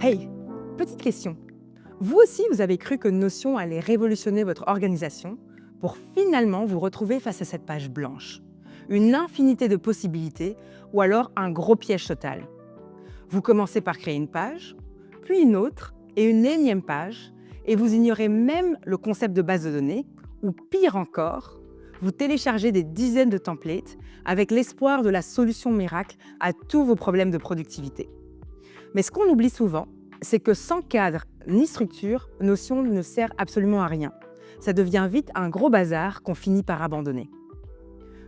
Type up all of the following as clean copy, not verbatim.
Hey, petite question. Vous aussi, vous avez cru que Notion allait révolutionner votre organisation pour finalement vous retrouver face à cette page blanche. Une infinité de possibilités ou alors un gros piège total. Vous commencez par créer une page, puis une autre et une énième page, et vous ignorez même le concept de base de données, ou pire encore, vous téléchargez des dizaines de templates avec l'espoir de la solution miracle à tous vos problèmes de productivité. Mais ce qu'on oublie souvent, c'est que sans cadre ni structure, Notion ne sert absolument à rien. Ça devient vite un gros bazar qu'on finit par abandonner.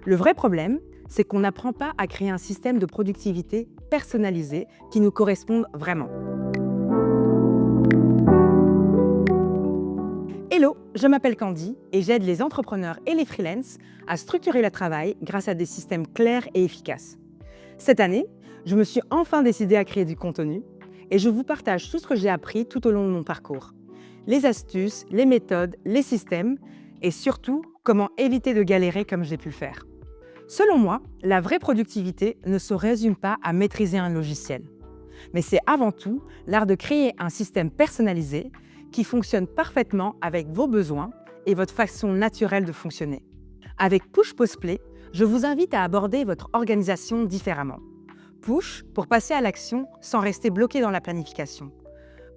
Le vrai problème, c'est qu'on n'apprend pas à créer un système de productivité personnalisé qui nous corresponde vraiment. Hello, je m'appelle Candy et j'aide les entrepreneurs et les freelances à structurer le travail grâce à des systèmes clairs et efficaces. Cette année, je me suis enfin décidée à créer du contenu et je vous partage tout ce que j'ai appris tout au long de mon parcours. Les astuces, les méthodes, les systèmes et surtout, comment éviter de galérer comme j'ai pu le faire. Selon moi, la vraie productivité ne se résume pas à maîtriser un logiciel. Mais c'est avant tout l'art de créer un système personnalisé qui fonctionne parfaitement avec vos besoins et votre façon naturelle de fonctionner. Avec Push Pause Play, je vous invite à aborder votre organisation différemment. Push, pour passer à l'action sans rester bloqué dans la planification.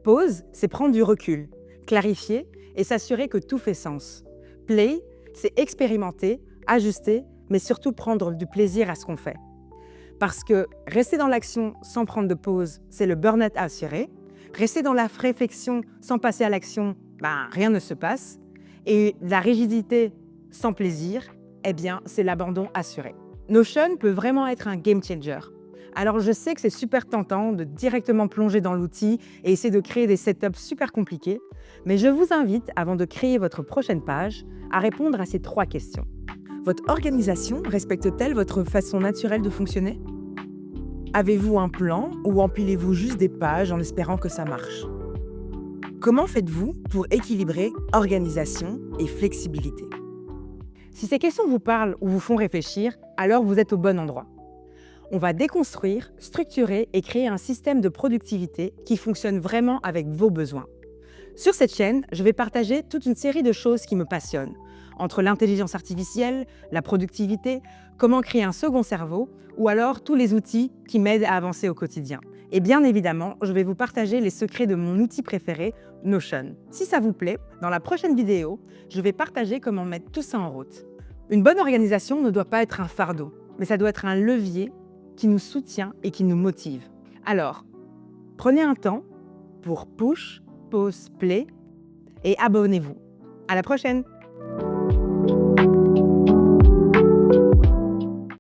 Pause, c'est prendre du recul, clarifier et s'assurer que tout fait sens. Play, c'est expérimenter, ajuster, mais surtout prendre du plaisir à ce qu'on fait. Parce que rester dans l'action sans prendre de pause, c'est le burn-out assuré. Rester dans la réflexion sans passer à l'action, rien ne se passe. Et la rigidité sans plaisir, c'est l'abandon assuré. Notion peut vraiment être un game changer. Alors je sais que c'est super tentant de directement plonger dans l'outil et essayer de créer des setups super compliqués, mais je vous invite, avant de créer votre prochaine page, à répondre à ces 3 questions. Votre organisation respecte-t-elle votre façon naturelle de fonctionner? Avez-vous un plan ou empilez-vous juste des pages en espérant que ça marche? Comment faites-vous pour équilibrer organisation et flexibilité? Si ces questions vous parlent ou vous font réfléchir, alors vous êtes au bon endroit. On va déconstruire, structurer et créer un système de productivité qui fonctionne vraiment avec vos besoins. Sur cette chaîne, je vais partager toute une série de choses qui me passionnent. Entre l'intelligence artificielle, la productivité, comment créer un second cerveau, ou alors tous les outils qui m'aident à avancer au quotidien. Et bien évidemment, je vais vous partager les secrets de mon outil préféré, Notion. Si ça vous plaît, dans la prochaine vidéo, je vais partager comment mettre tout ça en route. Une bonne organisation ne doit pas être un fardeau, mais ça doit être un levier qui nous soutient et qui nous motive. Alors, prenez un temps pour Push, Pause, Play et abonnez-vous. À la prochaine!